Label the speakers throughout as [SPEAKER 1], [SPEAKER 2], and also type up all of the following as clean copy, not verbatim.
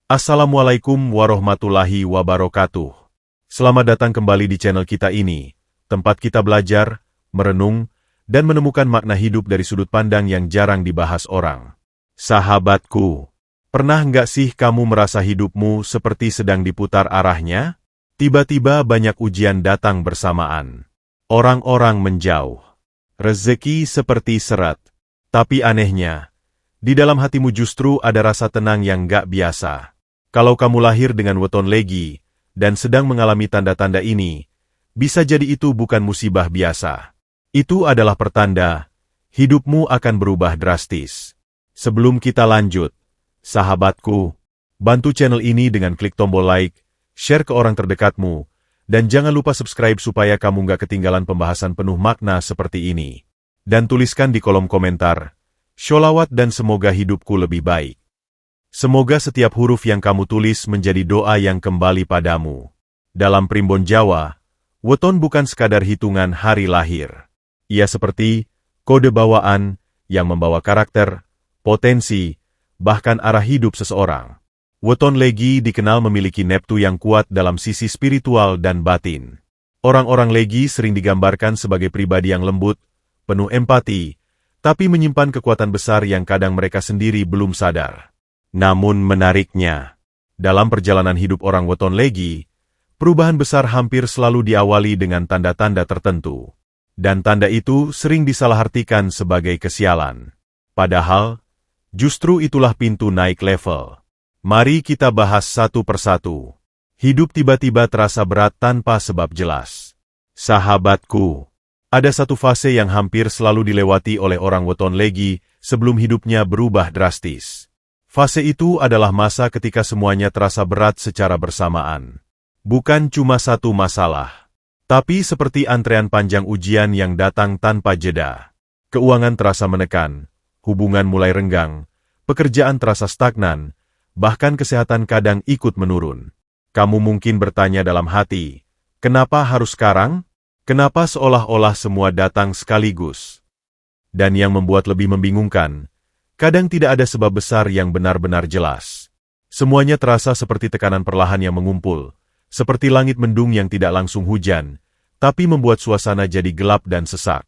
[SPEAKER 1] Assalamualaikum warahmatullahi wabarakatuh. Selamat datang kembali di channel kita ini, tempat kita belajar, merenung, dan menemukan makna hidup dari sudut pandang yang jarang dibahas orang. Sahabatku, pernah nggak sih kamu merasa hidupmu seperti sedang diputar arahnya? Tiba-tiba banyak ujian datang bersamaan. Orang-orang menjauh. Rezeki seperti seret. Tapi anehnya, di dalam hatimu justru ada rasa tenang yang nggak biasa. Kalau kamu lahir dengan weton legi, dan sedang mengalami tanda-tanda ini, bisa jadi itu bukan musibah biasa. Itu adalah pertanda, hidupmu akan berubah drastis. Sebelum kita lanjut, sahabatku, bantu channel ini dengan klik tombol like, share ke orang terdekatmu, dan jangan lupa subscribe supaya kamu nggak ketinggalan pembahasan penuh makna seperti ini. Dan tuliskan di kolom komentar, sholawat dan semoga hidupku lebih baik. Semoga setiap huruf yang kamu tulis menjadi doa yang kembali padamu. Dalam primbon Jawa, weton bukan sekadar hitungan hari lahir. Ia seperti kode bawaan yang membawa karakter, potensi, bahkan arah hidup seseorang. Weton legi dikenal memiliki neptu yang kuat dalam sisi spiritual dan batin. Orang-orang legi sering digambarkan sebagai pribadi yang lembut, penuh empati, tapi menyimpan kekuatan besar yang kadang mereka sendiri belum sadar. Namun menariknya, dalam perjalanan hidup orang weton legi, perubahan besar hampir selalu diawali dengan tanda-tanda tertentu. Dan tanda itu sering disalahartikan sebagai kesialan. Padahal, justru itulah pintu naik level. Mari kita bahas satu persatu. Hidup tiba-tiba terasa berat tanpa sebab jelas. Sahabatku, ada satu fase yang hampir selalu dilewati oleh orang weton legi sebelum hidupnya berubah drastis. Fase itu adalah masa ketika semuanya terasa berat secara bersamaan. Bukan cuma satu masalah, tapi seperti antrean panjang ujian yang datang tanpa jeda. Keuangan terasa menekan, hubungan mulai renggang, pekerjaan terasa stagnan, bahkan kesehatan kadang ikut menurun. Kamu mungkin bertanya dalam hati, kenapa harus sekarang? Kenapa seolah-olah semua datang sekaligus? Dan yang membuat lebih membingungkan, kadang tidak ada sebab besar yang benar-benar jelas. Semuanya terasa seperti tekanan perlahan yang mengumpul, seperti langit mendung yang tidak langsung hujan, tapi membuat suasana jadi gelap dan sesak.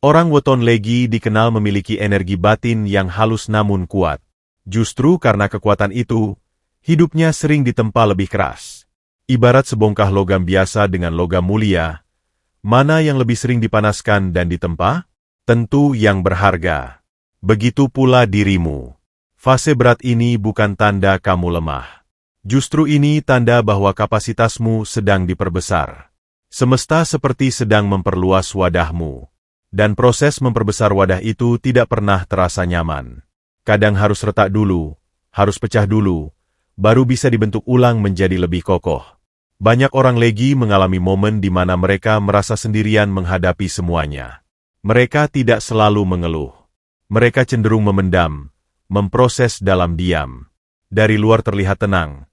[SPEAKER 1] Orang weton legi dikenal memiliki energi batin yang halus namun kuat. Justru karena kekuatan itu, hidupnya sering ditempa lebih keras. Ibarat sebongkah logam biasa dengan logam mulia, mana yang lebih sering dipanaskan dan ditempa? Tentu yang berharga. Begitu pula dirimu. Fase berat ini bukan tanda kamu lemah. Justru ini tanda bahwa kapasitasmu sedang diperbesar. Semesta seperti sedang memperluas wadahmu. Dan proses memperbesar wadah itu tidak pernah terasa nyaman. Kadang harus retak dulu, harus pecah dulu, baru bisa dibentuk ulang menjadi lebih kokoh. Banyak orang legi mengalami momen di mana mereka merasa sendirian menghadapi semuanya. Mereka tidak selalu mengeluh. Mereka cenderung memendam, memproses dalam diam. Dari luar terlihat tenang,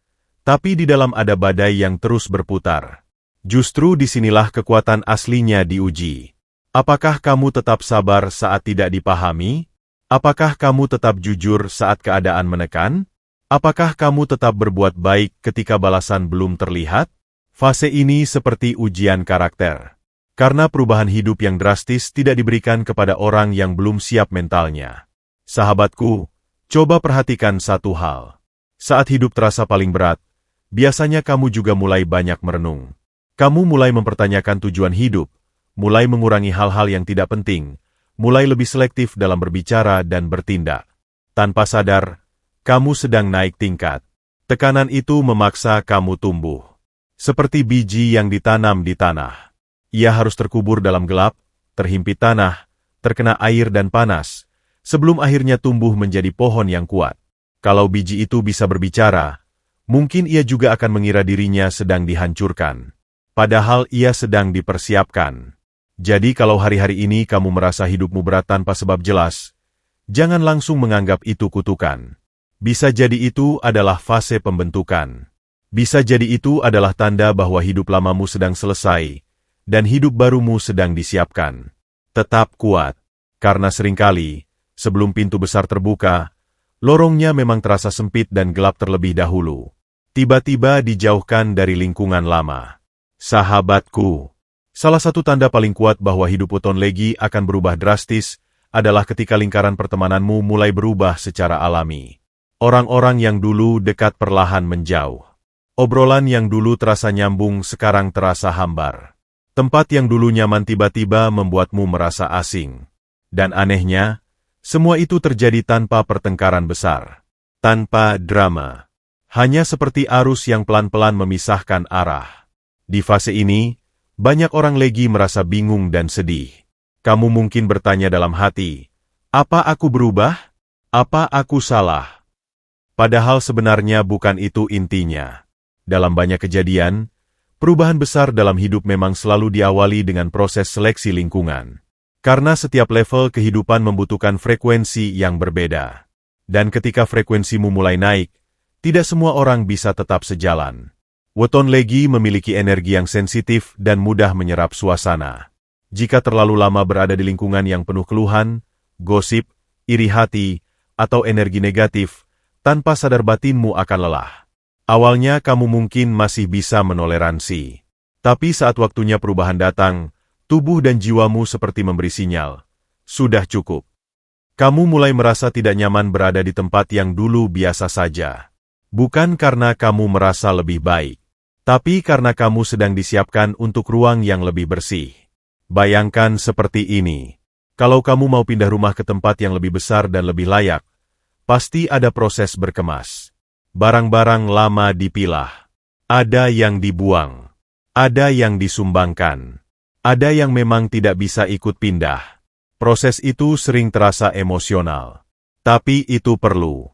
[SPEAKER 1] tapi di dalam ada badai yang terus berputar. Justru disinilah kekuatan aslinya diuji. Apakah kamu tetap sabar saat tidak dipahami? Apakah kamu tetap jujur saat keadaan menekan? Apakah kamu tetap berbuat baik ketika balasan belum terlihat? Fase ini seperti ujian karakter. Karena perubahan hidup yang drastis tidak diberikan kepada orang yang belum siap mentalnya. Sahabatku, coba perhatikan satu hal. Saat hidup terasa paling berat, biasanya kamu juga mulai banyak merenung. Kamu mulai mempertanyakan tujuan hidup, mulai mengurangi hal-hal yang tidak penting, mulai lebih selektif dalam berbicara dan bertindak. Tanpa sadar, kamu sedang naik tingkat. Tekanan itu memaksa kamu tumbuh. Seperti biji yang ditanam di tanah. Ia harus terkubur dalam gelap, terhimpit tanah, terkena air dan panas, sebelum akhirnya tumbuh menjadi pohon yang kuat. Kalau biji itu bisa berbicara, mungkin ia juga akan mengira dirinya sedang dihancurkan. Padahal ia sedang dipersiapkan. Jadi kalau hari-hari ini kamu merasa hidupmu berat tanpa sebab jelas, jangan langsung menganggap itu kutukan. Bisa jadi itu adalah fase pembentukan. Bisa jadi itu adalah tanda bahwa hidup lamamu sedang selesai, dan hidup barumu sedang disiapkan. Tetap kuat, karena seringkali, sebelum pintu besar terbuka, Lorongnya memang terasa sempit dan gelap terlebih dahulu. Tiba-tiba dijauhkan dari lingkungan lama. Sahabatku, salah satu tanda paling kuat bahwa hidup weton legi akan berubah drastis adalah ketika lingkaran pertemananmu mulai berubah secara alami. Orang-orang yang dulu dekat perlahan menjauh. Obrolan yang dulu terasa nyambung sekarang terasa hambar. Tempat yang dulu nyaman tiba-tiba membuatmu merasa asing. Dan anehnya, semua itu terjadi tanpa pertengkaran besar. Tanpa drama. Hanya seperti arus yang pelan-pelan memisahkan arah. Di fase ini, banyak orang legi merasa bingung dan sedih. Kamu mungkin bertanya dalam hati, apa aku berubah? Apa aku salah? Padahal sebenarnya bukan itu intinya. Dalam banyak kejadian, perubahan besar dalam hidup memang selalu diawali dengan proses seleksi lingkungan. Karena setiap level kehidupan membutuhkan frekuensi yang berbeda. Dan ketika frekuensimu mulai naik, tidak semua orang bisa tetap sejalan. Weton legi memiliki energi yang sensitif dan mudah menyerap suasana. Jika terlalu lama berada di lingkungan yang penuh keluhan, gosip, iri hati, atau energi negatif, tanpa sadar batinmu akan lelah. Awalnya kamu mungkin masih bisa menoleransi. Tapi saat waktunya perubahan datang, tubuh dan jiwamu seperti memberi sinyal. Sudah cukup. Kamu mulai merasa tidak nyaman berada di tempat yang dulu biasa saja. Bukan karena kamu merasa lebih baik, tapi karena kamu sedang disiapkan untuk ruang yang lebih bersih. Bayangkan seperti ini. Kalau kamu mau pindah rumah ke tempat yang lebih besar dan lebih layak, pasti ada proses berkemas. Barang-barang lama dipilah. Ada yang dibuang. Ada yang disumbangkan. Ada yang memang tidak bisa ikut pindah. Proses itu sering terasa emosional. Tapi itu perlu.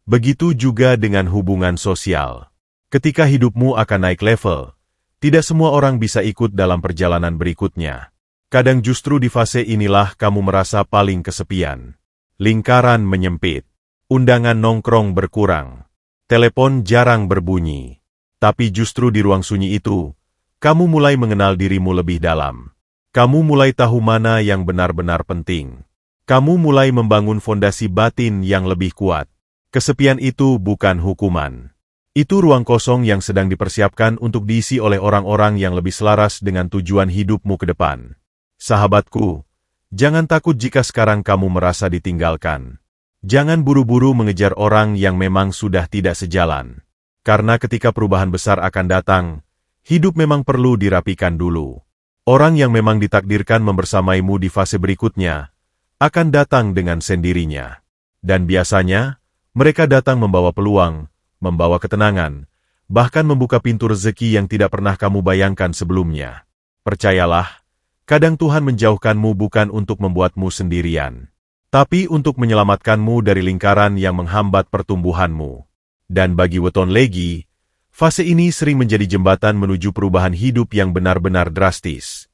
[SPEAKER 1] Begitu juga dengan hubungan sosial. Ketika hidupmu akan naik level, tidak semua orang bisa ikut dalam perjalanan berikutnya. Kadang justru di fase inilah kamu merasa paling kesepian. Lingkaran menyempit. Undangan nongkrong berkurang. Telepon jarang berbunyi. Tapi justru di ruang sunyi itu, kamu mulai mengenal dirimu lebih dalam. Kamu mulai tahu mana yang benar-benar penting. Kamu mulai membangun fondasi batin yang lebih kuat. Kesepian itu bukan hukuman. Itu ruang kosong yang sedang dipersiapkan untuk diisi oleh orang-orang yang lebih selaras dengan tujuan hidupmu ke depan. Sahabatku, jangan takut jika sekarang kamu merasa ditinggalkan. Jangan buru-buru mengejar orang yang memang sudah tidak sejalan. Karena ketika perubahan besar akan datang, hidup memang perlu dirapikan dulu. Orang yang memang ditakdirkan membersamaimu di fase berikutnya, akan datang dengan sendirinya. Dan biasanya, mereka datang membawa peluang, membawa ketenangan, bahkan membuka pintu rezeki yang tidak pernah kamu bayangkan sebelumnya. Percayalah, kadang Tuhan menjauhkanmu bukan untuk membuatmu sendirian, tapi untuk menyelamatkanmu dari lingkaran yang menghambat pertumbuhanmu. Dan bagi weton legi, fase ini sering menjadi jembatan menuju perubahan hidup yang benar-benar drastis.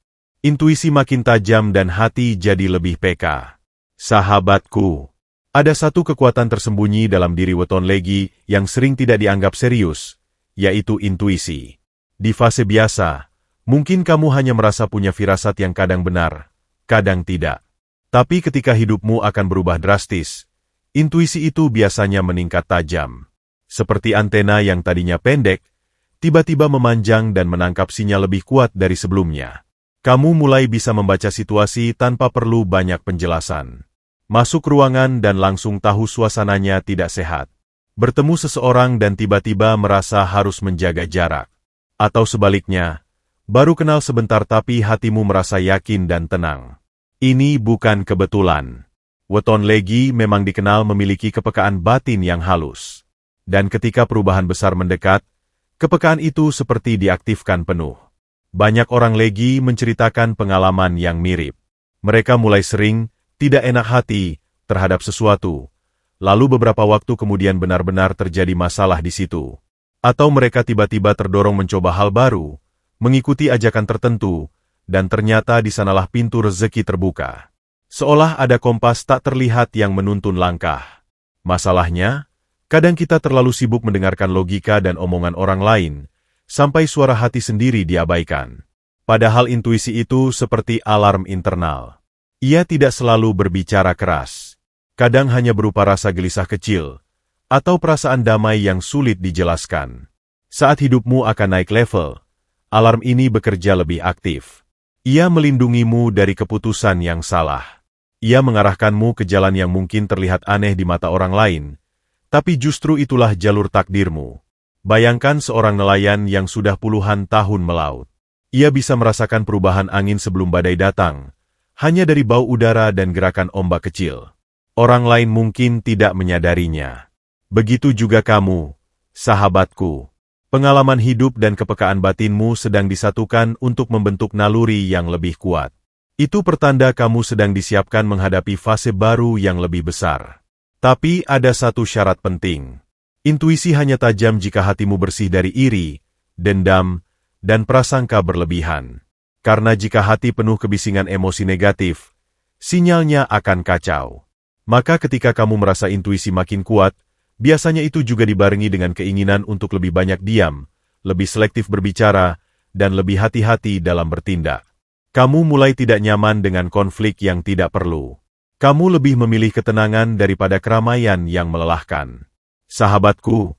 [SPEAKER 1] Intuisi makin tajam dan hati jadi lebih peka. Sahabatku, ada satu kekuatan tersembunyi dalam diri weton legi yang sering tidak dianggap serius, yaitu intuisi. Di fase biasa, mungkin kamu hanya merasa punya firasat yang kadang benar, kadang tidak. Tapi ketika hidupmu akan berubah drastis, intuisi itu biasanya meningkat tajam. Seperti antena yang tadinya pendek, tiba-tiba memanjang dan menangkap sinyal lebih kuat dari sebelumnya. Kamu mulai bisa membaca situasi tanpa perlu banyak penjelasan. Masuk ruangan dan langsung tahu suasananya tidak sehat. Bertemu seseorang dan tiba-tiba merasa harus menjaga jarak. Atau sebaliknya, baru kenal sebentar tapi hatimu merasa yakin dan tenang. Ini bukan kebetulan. Weton legi memang dikenal memiliki kepekaan batin yang halus. Dan ketika perubahan besar mendekat, kepekaan itu seperti diaktifkan penuh. Banyak orang legi menceritakan pengalaman yang mirip. Mereka mulai sering tidak enak hati terhadap sesuatu, lalu beberapa waktu kemudian benar-benar terjadi masalah di situ. Atau mereka tiba-tiba terdorong mencoba hal baru, mengikuti ajakan tertentu, dan ternyata di sanalah pintu rezeki terbuka. Seolah ada kompas tak terlihat yang menuntun langkah. Masalahnya, kadang kita terlalu sibuk mendengarkan logika dan omongan orang lain, sampai suara hati sendiri diabaikan. Padahal intuisi itu seperti alarm internal. Ia tidak selalu berbicara keras. Kadang hanya berupa rasa gelisah kecil, atau perasaan damai yang sulit dijelaskan. Saat hidupmu akan naik level, alarm ini bekerja lebih aktif. Ia melindungimu dari keputusan yang salah. Ia mengarahkanmu ke jalan yang mungkin terlihat aneh di mata orang lain, tapi justru itulah jalur takdirmu. Bayangkan seorang nelayan yang sudah puluhan tahun melaut. Ia bisa merasakan perubahan angin sebelum badai datang, hanya dari bau udara dan gerakan ombak kecil. Orang lain mungkin tidak menyadarinya. Begitu juga kamu, sahabatku. Pengalaman hidup dan kepekaan batinmu sedang disatukan untuk membentuk naluri yang lebih kuat. Itu pertanda kamu sedang disiapkan menghadapi fase baru yang lebih besar. Tapi ada satu syarat penting. Intuisi hanya tajam jika hatimu bersih dari iri, dendam, dan prasangka berlebihan. Karena jika hati penuh kebisingan emosi negatif, sinyalnya akan kacau. Maka ketika kamu merasa intuisi makin kuat, biasanya itu juga dibarengi dengan keinginan untuk lebih banyak diam, lebih selektif berbicara, dan lebih hati-hati dalam bertindak. Kamu mulai tidak nyaman dengan konflik yang tidak perlu. Kamu lebih memilih ketenangan daripada keramaian yang melelahkan. Sahabatku,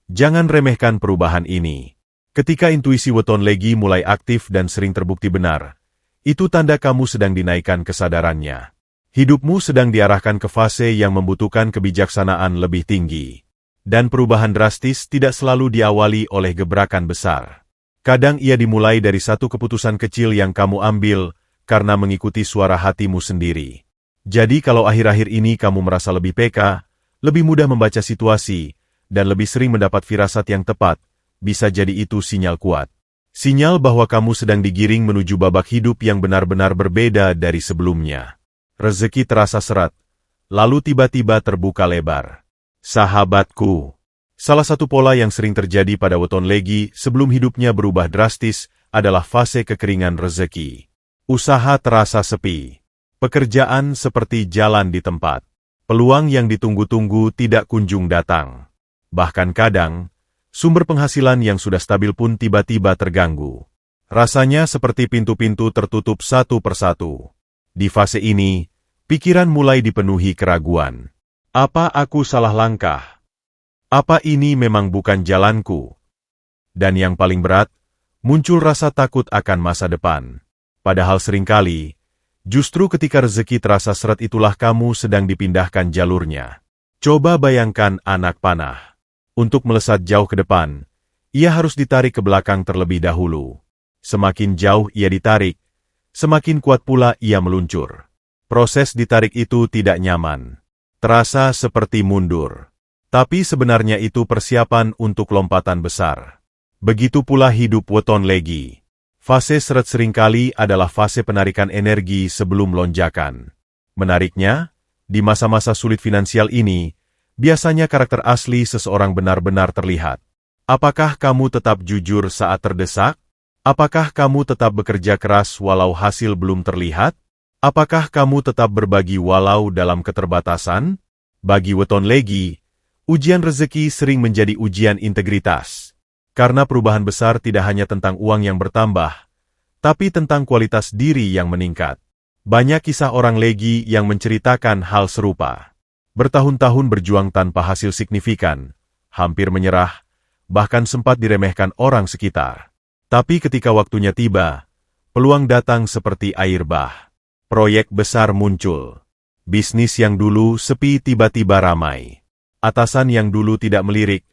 [SPEAKER 1] jangan remehkan perubahan ini. Ketika intuisi weton legi mulai aktif dan sering terbukti benar, itu tanda kamu sedang dinaikkan kesadarannya. Hidupmu sedang diarahkan ke fase yang membutuhkan kebijaksanaan lebih tinggi. Dan perubahan drastis tidak selalu diawali oleh gebrakan besar. Kadang ia dimulai dari satu keputusan kecil yang kamu ambil karena mengikuti suara hatimu sendiri. Jadi kalau akhir-akhir ini kamu merasa lebih peka, lebih mudah membaca situasi, dan lebih sering mendapat firasat yang tepat, bisa jadi itu sinyal kuat. Sinyal bahwa kamu sedang digiring menuju babak hidup yang benar-benar berbeda dari sebelumnya. Rezeki terasa seret, lalu tiba-tiba terbuka lebar. Sahabatku, salah satu pola yang sering terjadi pada weton legi sebelum hidupnya berubah drastis adalah fase kekeringan rezeki. Usaha terasa sepi. Pekerjaan seperti jalan di tempat. Peluang yang ditunggu-tunggu tidak kunjung datang. Bahkan kadang, sumber penghasilan yang sudah stabil pun tiba-tiba terganggu. Rasanya seperti pintu-pintu tertutup satu persatu. Di fase ini, pikiran mulai dipenuhi keraguan. Apa aku salah langkah? Apa ini memang bukan jalanku? Dan yang paling berat, muncul rasa takut akan masa depan. Padahal seringkali, justru ketika rezeki terasa seret itulah kamu sedang dipindahkan jalurnya. Coba bayangkan anak panah. Untuk melesat jauh ke depan, ia harus ditarik ke belakang terlebih dahulu. Semakin jauh ia ditarik, semakin kuat pula ia meluncur. Proses ditarik itu tidak nyaman. Terasa seperti mundur. Tapi sebenarnya itu persiapan untuk lompatan besar. Begitu pula hidup weton legi. Fase seret seringkali adalah fase penarikan energi sebelum lonjakan. Menariknya, di masa-masa sulit finansial ini, biasanya karakter asli seseorang benar-benar terlihat. Apakah kamu tetap jujur saat terdesak? Apakah kamu tetap bekerja keras walau hasil belum terlihat? Apakah kamu tetap berbagi walau dalam keterbatasan? Bagi weton legi, ujian rezeki sering menjadi ujian integritas. Karena perubahan besar tidak hanya tentang uang yang bertambah, tapi tentang kualitas diri yang meningkat. Banyak kisah orang legi yang menceritakan hal serupa. Bertahun-tahun berjuang tanpa hasil signifikan, hampir menyerah, bahkan sempat diremehkan orang sekitar. Tapi ketika waktunya tiba, peluang datang seperti air bah. Proyek besar muncul. Bisnis yang dulu sepi tiba-tiba ramai. Atasan yang dulu tidak melirik,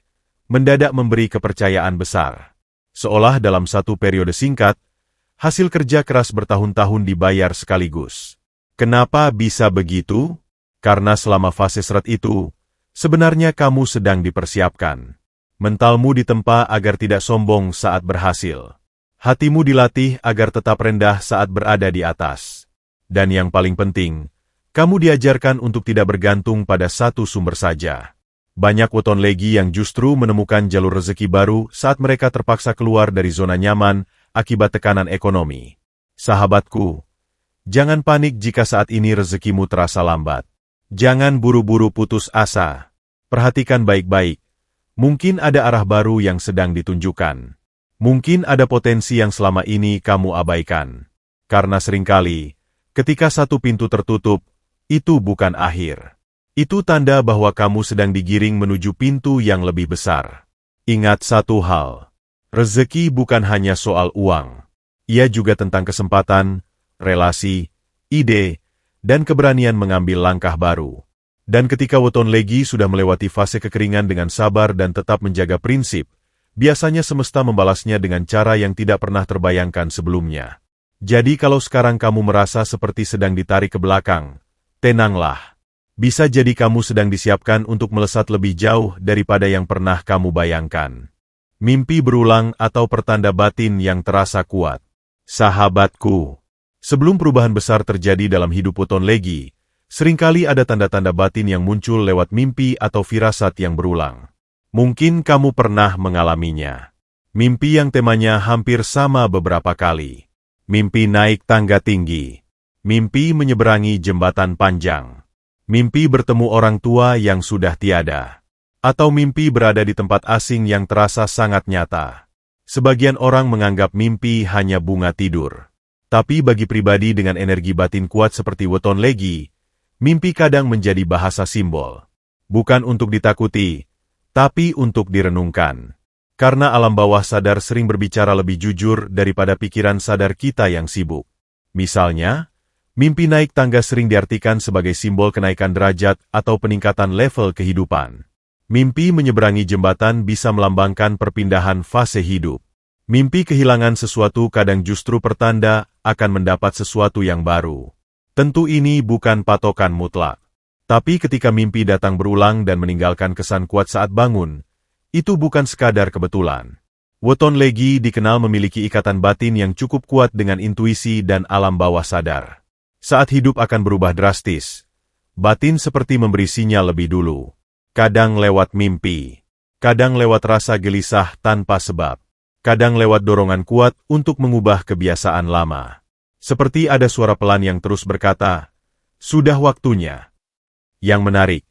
[SPEAKER 1] mendadak memberi kepercayaan besar. Seolah dalam satu periode singkat, hasil kerja keras bertahun-tahun dibayar sekaligus. Kenapa bisa begitu? Karena selama fase seret itu, sebenarnya kamu sedang dipersiapkan. Mentalmu ditempa agar tidak sombong saat berhasil. Hatimu dilatih agar tetap rendah saat berada di atas. Dan yang paling penting, kamu diajarkan untuk tidak bergantung pada satu sumber saja. Banyak weton legi yang justru menemukan jalur rezeki baru saat mereka terpaksa keluar dari zona nyaman akibat tekanan ekonomi. Sahabatku, jangan panik jika saat ini rezekimu terasa lambat. Jangan buru-buru putus asa. Perhatikan baik-baik. Mungkin ada arah baru yang sedang ditunjukkan. Mungkin ada potensi yang selama ini kamu abaikan. Karena seringkali, ketika satu pintu tertutup, itu bukan akhir. Itu tanda bahwa kamu sedang digiring menuju pintu yang lebih besar. Ingat satu hal, rezeki bukan hanya soal uang. Ia juga tentang kesempatan, relasi, ide, dan keberanian mengambil langkah baru. Dan ketika weton legi sudah melewati fase kekeringan dengan sabar dan tetap menjaga prinsip, biasanya semesta membalasnya dengan cara yang tidak pernah terbayangkan sebelumnya. Jadi kalau sekarang kamu merasa seperti sedang ditarik ke belakang, tenanglah. Bisa jadi kamu sedang disiapkan untuk melesat lebih jauh daripada yang pernah kamu bayangkan. Mimpi berulang atau pertanda batin yang terasa kuat. Sahabatku, sebelum perubahan besar terjadi dalam hidup weton legi, seringkali ada tanda-tanda batin yang muncul lewat mimpi atau firasat yang berulang. Mungkin kamu pernah mengalaminya. Mimpi yang temanya hampir sama beberapa kali. Mimpi naik tangga tinggi. Mimpi menyeberangi jembatan panjang. Mimpi bertemu orang tua yang sudah tiada. Atau mimpi berada di tempat asing yang terasa sangat nyata. Sebagian orang menganggap mimpi hanya bunga tidur. Tapi bagi pribadi dengan energi batin kuat seperti weton legi, mimpi kadang menjadi bahasa simbol. Bukan untuk ditakuti, tapi untuk direnungkan. Karena alam bawah sadar sering berbicara lebih jujur daripada pikiran sadar kita yang sibuk. Misalnya, mimpi naik tangga sering diartikan sebagai simbol kenaikan derajat atau peningkatan level kehidupan. Mimpi menyeberangi jembatan bisa melambangkan perpindahan fase hidup. Mimpi kehilangan sesuatu kadang justru pertanda akan mendapat sesuatu yang baru. Tentu ini bukan patokan mutlak. Tapi ketika mimpi datang berulang dan meninggalkan kesan kuat saat bangun, itu bukan sekadar kebetulan. Weton legi dikenal memiliki ikatan batin yang cukup kuat dengan intuisi dan alam bawah sadar. Saat hidup akan berubah drastis, batin seperti memberi sinyal lebih dulu. Kadang lewat mimpi, kadang lewat rasa gelisah tanpa sebab, kadang lewat dorongan kuat untuk mengubah kebiasaan lama. Seperti ada suara pelan yang terus berkata, "Sudah waktunya." Yang menarik,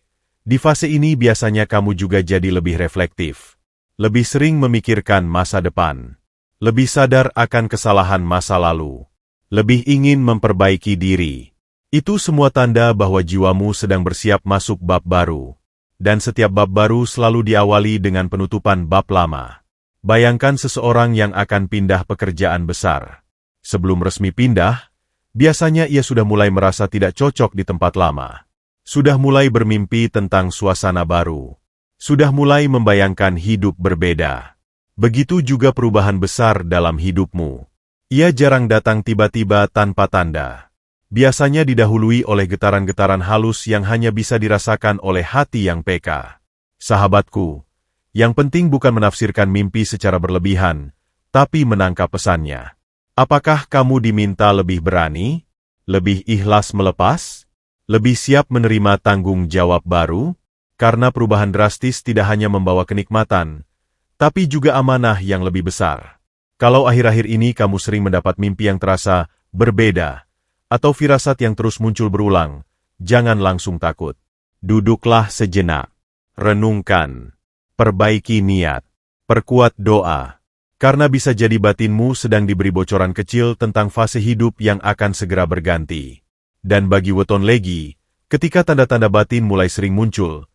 [SPEAKER 1] di fase ini biasanya kamu juga jadi lebih reflektif, lebih sering memikirkan masa depan, lebih sadar akan kesalahan masa lalu, lebih ingin memperbaiki diri. Itu semua tanda bahwa jiwamu sedang bersiap masuk bab baru. Dan setiap bab baru selalu diawali dengan penutupan bab lama. Bayangkan seseorang yang akan pindah pekerjaan besar. Sebelum resmi pindah, biasanya ia sudah mulai merasa tidak cocok di tempat lama. Sudah mulai bermimpi tentang suasana baru. Sudah mulai membayangkan hidup berbeda. Begitu juga perubahan besar dalam hidupmu. Ia jarang datang tiba-tiba tanpa tanda. Biasanya didahului oleh getaran-getaran halus yang hanya bisa dirasakan oleh hati yang peka. Sahabatku, yang penting bukan menafsirkan mimpi secara berlebihan, tapi menangkap pesannya. Apakah kamu diminta lebih berani? Lebih ikhlas melepas? Lebih siap menerima tanggung jawab baru? Karena perubahan drastis tidak hanya membawa kenikmatan, tapi juga amanah yang lebih besar. Kalau akhir-akhir ini kamu sering mendapat mimpi yang terasa berbeda, atau firasat yang terus muncul berulang, jangan langsung takut. Duduklah sejenak, renungkan, perbaiki niat, perkuat doa, karena bisa jadi batinmu sedang diberi bocoran kecil tentang fase hidup yang akan segera berganti. Dan bagi weton legi, ketika tanda-tanda batin mulai sering muncul,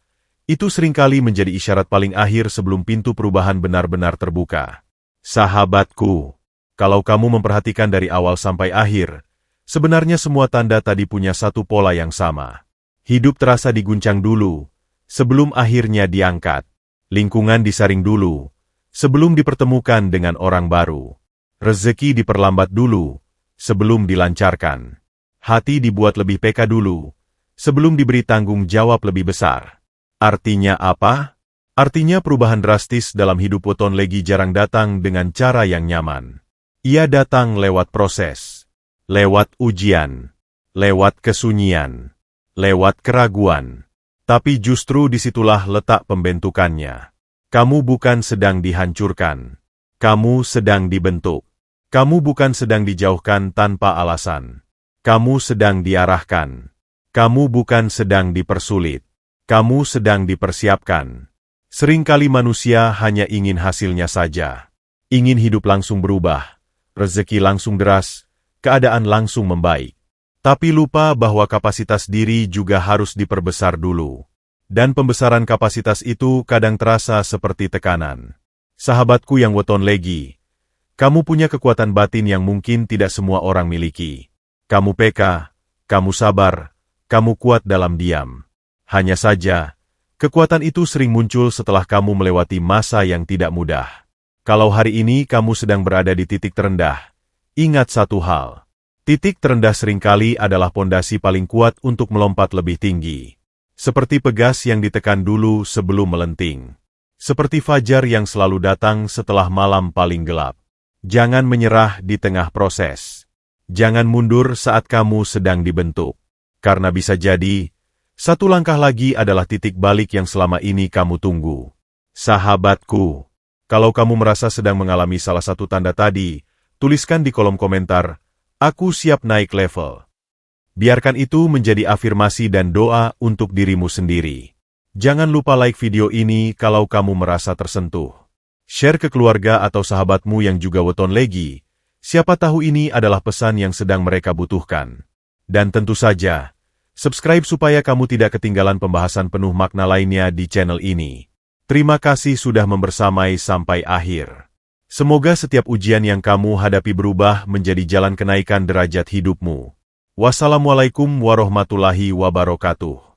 [SPEAKER 1] itu seringkali menjadi isyarat paling akhir sebelum pintu perubahan benar-benar terbuka. Sahabatku, kalau kamu memperhatikan dari awal sampai akhir, sebenarnya semua tanda tadi punya satu pola yang sama. Hidup terasa diguncang dulu, sebelum akhirnya diangkat. Lingkungan disaring dulu, sebelum dipertemukan dengan orang baru. Rezeki diperlambat dulu, sebelum dilancarkan. Hati dibuat lebih peka dulu, sebelum diberi tanggung jawab lebih besar. Artinya apa? Artinya perubahan drastis dalam hidup weton legi jarang datang dengan cara yang nyaman. Ia datang lewat proses. Lewat ujian, lewat kesunyian, lewat keraguan. Tapi justru disitulah letak pembentukannya. Kamu bukan sedang dihancurkan. Kamu sedang dibentuk. Kamu bukan sedang dijauhkan tanpa alasan. Kamu sedang diarahkan. Kamu bukan sedang dipersulit. Kamu sedang dipersiapkan. Seringkali manusia hanya ingin hasilnya saja. Ingin hidup langsung berubah, rezeki langsung deras, keadaan langsung membaik. Tapi lupa bahwa kapasitas diri juga harus diperbesar dulu. Dan pembesaran kapasitas itu kadang terasa seperti tekanan. Sahabatku yang weton legi, kamu punya kekuatan batin yang mungkin tidak semua orang miliki. Kamu peka, kamu sabar, kamu kuat dalam diam. Hanya saja, kekuatan itu sering muncul setelah kamu melewati masa yang tidak mudah. Kalau hari ini kamu sedang berada di titik terendah, ingat satu hal. Titik terendah seringkali adalah pondasi paling kuat untuk melompat lebih tinggi. Seperti pegas yang ditekan dulu sebelum melenting. Seperti fajar yang selalu datang setelah malam paling gelap. Jangan menyerah di tengah proses. Jangan mundur saat kamu sedang dibentuk. Karena bisa jadi, satu langkah lagi adalah titik balik yang selama ini kamu tunggu. Sahabatku, kalau kamu merasa sedang mengalami salah satu tanda tadi, tuliskan di kolom komentar, "Aku siap naik level." Biarkan itu menjadi afirmasi dan doa untuk dirimu sendiri. Jangan lupa like video ini kalau kamu merasa tersentuh. Share ke keluarga atau sahabatmu yang juga weton legi. Siapa tahu ini adalah pesan yang sedang mereka butuhkan. Dan tentu saja, subscribe supaya kamu tidak ketinggalan pembahasan penuh makna lainnya di channel ini. Terima kasih sudah membersamai sampai akhir. Semoga setiap ujian yang kamu hadapi berubah menjadi jalan kenaikan derajat hidupmu. Wassalamualaikum warahmatullahi wabarakatuh.